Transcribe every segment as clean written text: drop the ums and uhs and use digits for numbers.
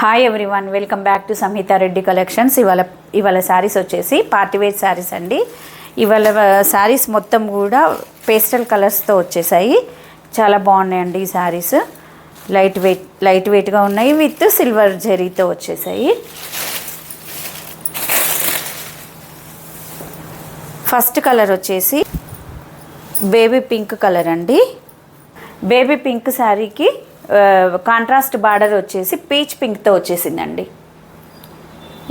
Hi everyone, welcome back to Samhita Reddy collections. ఇవాళ శారీస్ వచ్చేసి party wear saris అండి. ఇవాళ శారీస్ మొత్తం కూడా పేస్టల్ కలర్స్తో వచ్చేసాయి. చాలా బాగున్నాయండి ఈ శారీస్. లైట్ వెయిట్గా ఉన్నాయి, విత్ సిల్వర్ జరీతో వచ్చేసాయి. ఫస్ట్ కలర్ వచ్చేసి బేబీ పింక్ కలర్ అండి. బేబీ పింక్ శారీకి కాంట్రాస్ట్ బార్డర్ వచ్చేసి పీచ్ పింక్తో వచ్చేసిందండి.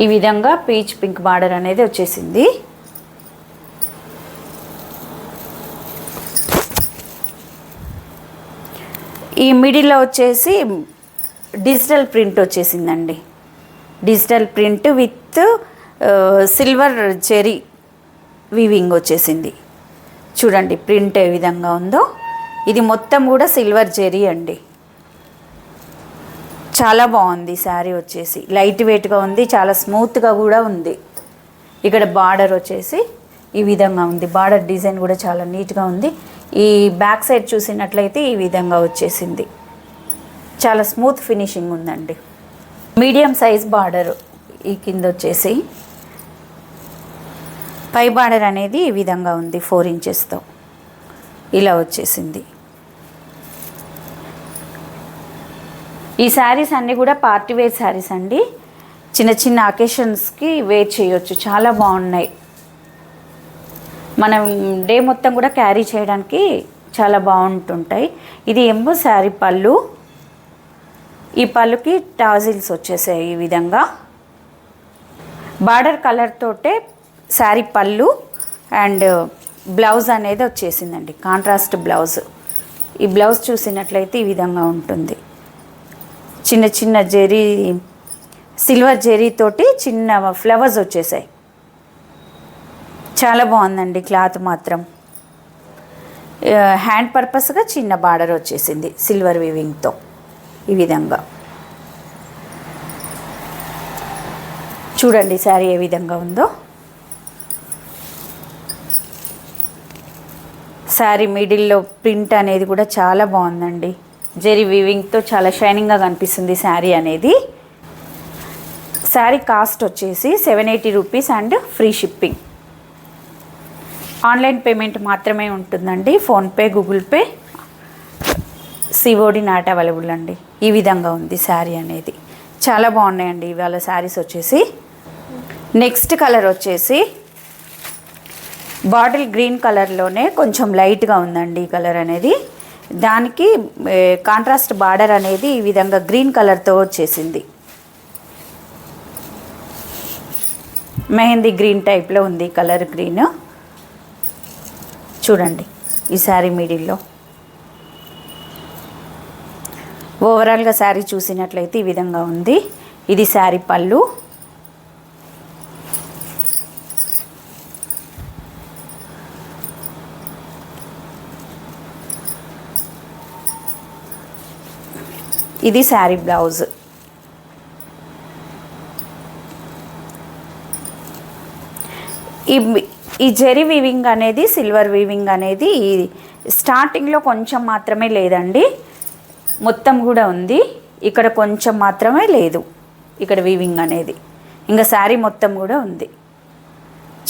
ఈ విధంగా పీచ్ పింక్ బార్డర్ అనేది వచ్చేసింది. ఈ మిడిల్లో వచ్చేసి డిజిటల్ ప్రింట్ వచ్చేసిందండి. Digital print with silver zari weaving వచ్చేసింది. చూడండి ప్రింట్ ఏ విధంగా ఉందో. ఇది మొత్తం కూడా సిల్వర్ జెరీ అండి. చాలా బాగుంది శారీ వచ్చేసి. లైట్ వెయిట్గా ఉంది, చాలా స్మూత్గా కూడా ఉంది. ఇక్కడ బార్డర్ వచ్చేసి ఈ విధంగా ఉంది. బార్డర్ డిజైన్ కూడా చాలా నీట్గా ఉంది. ఈ బ్యాక్ సైడ్ చూసినట్లయితే ఈ విధంగా వచ్చేసింది. చాలా స్మూత్ ఫినిషింగ్ ఉందండి. మీడియం సైజ్ బార్డర్ ఈ కింద వచ్చేసి. పై బార్డర్ అనేది ఈ విధంగా ఉంది, 4 ఇంచెస్తో ఇలా వచ్చేసింది. ఈ శారీస్ అన్నీ కూడా పార్టీవేర్ శారీస్ అండి. చిన్న చిన్న అకేషన్స్కి వేర్ చేయొచ్చు. చాలా బాగున్నాయి. మనం డే మొత్తం కూడా క్యారీ చేయడానికి చాలా బాగుంటుంటాయి. ఇది ఏమో శారీ పళ్ళు. ఈ పళ్ళుకి టాజిల్స్ వచ్చేసాయి ఈ విధంగా. బార్డర్ కలర్ తోటే శారీ పళ్ళు అండ్ బ్లౌజ్ అనేది వచ్చేసిందండి, కాంట్రాస్ట్ బ్లౌజ్. ఈ బ్లౌజ్ చూసినట్లయితే ఈ విధంగా ఉంటుంది. చిన్న చిన్న జెరీ, సిల్వర్ జెరీతోటి చిన్న ఫ్లవర్స్ వచ్చేసాయి. చాలా బాగుందండి క్లాత్ మాత్రం. హ్యాండ్ పర్పస్గా చిన్న బార్డర్ వచ్చేసింది సిల్వర్ వీవింగ్తో ఈ విధంగా. చూడండి శారీ ఏ విధంగా ఉందో. శారీ మిడిల్లో ప్రింట్ అనేది కూడా చాలా బాగుందండి. జెరీ వీవింగ్తో చాలా షైనింగ్గా కనిపిస్తుంది శారీ అనేది. శారీ కాస్ట్ వచ్చేసి 780 rupees and free shipping. Online payment మాత్రమే ఉంటుందండి. PhonePe, Google pay, COD not available అండి. ఈ విధంగా ఉంది శారీ అనేది. చాలా బాగున్నాయండి ఇవాళ శారీస్ వచ్చేసి. నెక్స్ట్ కలర్ వచ్చేసి బాటిల్ గ్రీన్ కలర్లోనే కొంచెం లైట్గా ఉందండి ఈ కలర్ అనేది. దానికి కాంట్రాస్ట్ బార్డర్ అనేది ఈ విధంగా గ్రీన్ కలర్తో వచ్చేసింది. మెహందీ గ్రీన్ టైప్లో ఉంది కలర్ గ్రీన్. చూడండి ఈ శారీ మిడిల్లో. ఓవరాల్గా శారీ చూసినట్లయితే ఈ విధంగా ఉంది. ఇది శారీ పళ్ళు. ఇది శారీ బ్లౌజ్. ఈ జెరీ వీవింగ్ అనేది, సిల్వర్ వీవింగ్ అనేది స్టార్టింగ్లో కొంచెం మాత్రమే లేదండి, మొత్తం కూడా ఉంది. ఇక్కడ కొంచెం మాత్రమే లేదు ఇక్కడ వీవింగ్ అనేది. ఇంకా శారీ మొత్తం కూడా ఉంది.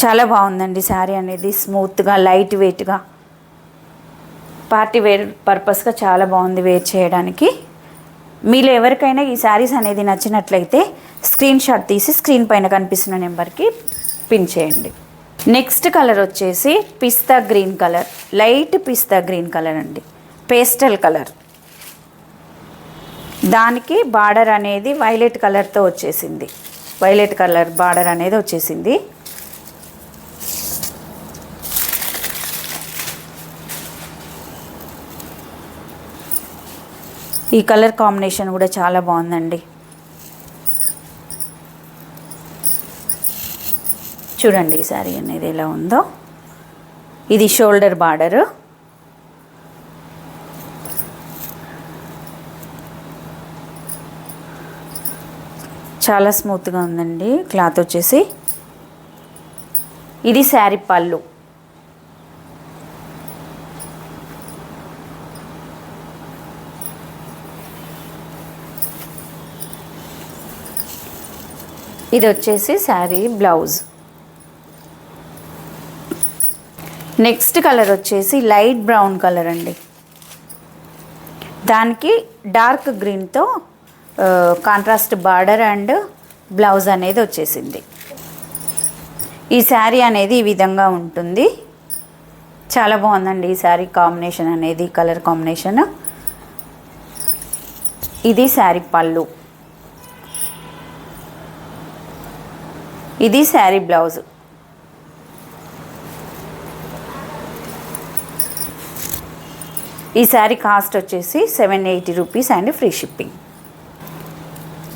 చాలా బాగుందండి శారీ అనేది. స్మూత్గా, లైట్ వెయిట్గా, పార్టీ వేర్ పర్పస్గా చాలా బాగుంది వేర్ చేయడానికి. మీలో ఎవరికైనా ఈ శారీస్ అనేది నచ్చినట్లయితే స్క్రీన్ షాట్ తీసి స్క్రీన్ పైన కనిపిస్తున్న నెంబర్కి పిన్ చేయండి. నెక్స్ట్ కలర్ వచ్చేసి పిస్తా గ్రీన్ కలర్. లైట్ పిస్తా గ్రీన్ కలర్ అండి, పేస్టల్ కలర్. దానికి బార్డర్ అనేది వైలెట్ కలర్తో వచ్చేసింది. వైలెట్ కలర్ బార్డర్ అనేది వచ్చేసింది. ఈ కలర్ కాంబినేషన్ కూడా చాలా బాగుందండి. చూడండి ఈ శారీ అనేది ఎలా ఉందో. ఇది షోల్డర్ బార్డరు. చాలా స్మూత్గా ఉందండి క్లాత్ వచ్చేసి. ఇది శారీ పళ్ళు. ఇది వచ్చేసి శారీ బ్లౌజ్. నెక్స్ట్ కలర్ వచ్చేసి లైట్ బ్రౌన్ కలర్ అండి. దానికి డార్క్ గ్రీన్తో కాంట్రాస్ట్ బార్డర్ అండ్ బ్లౌజ్ అనేది వచ్చేసింది. ఈ శారీ అనేది ఈ విధంగా ఉంటుంది. చాలా బాగుందండి ఈ శారీ కాంబినేషన్ అనేది, కలర్ కాంబినేషన్. ఇది శారీ పళ్ళు, ఇది శారీ బ్లౌజ్. ఈ శారీ కాస్ట్ వచ్చేసి 780 rupees and free shipping.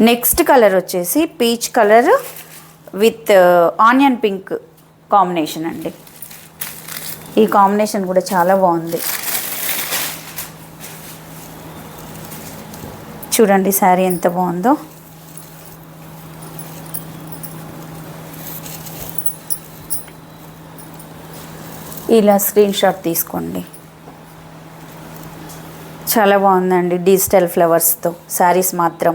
Next colour వచ్చేసి peach colour with onion pink combination అండి. ఈ కాంబినేషన్ కూడా చాలా బాగుంది. చూడండి శారీ ఎంత బాగుందో. ఇలా స్క్రీన్ షాట్ తీసుకోండి. చాలా బాగుందండి డిజిటల్ ఫ్లవర్స్తో శారీస్ మాత్రం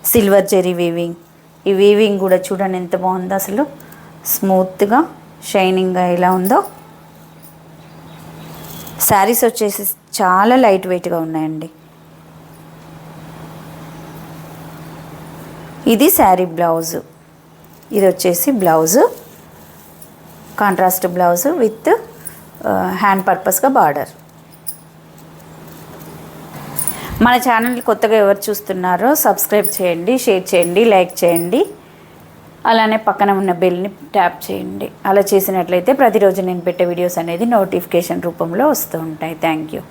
సిల్వర్ జెరీ వీవింగ్. ఈ వీవింగ్ కూడా చూడండి ఎంత బాగుందో, అసలు స్మూత్గా షైనింగ్గా ఎలా ఉందో. శారీస్ వచ్చేసి చాలా లైట్ వెయిట్గా ఉన్నాయండి. ఇది శారీ బ్లౌజ్. ఇది వచ్చేసి blouse, contrast blouse with hand పర్పస్గా బార్డర్. మన ఛానల్ కొత్తగా ఎవరు చూస్తున్నారో సబ్స్క్రైబ్ చేయండి, షేర్ చేయండి, లైక్ చేయండి. అలానే పక్కన ఉన్న బెల్ని ట్యాప్ చేయండి. అలా చేసినట్లయితే ప్రతిరోజు నేను పెట్టే వీడియోస్ అనేది నోటిఫికేషన్ రూపంలో వస్తూ ఉంటాయి. Thank you.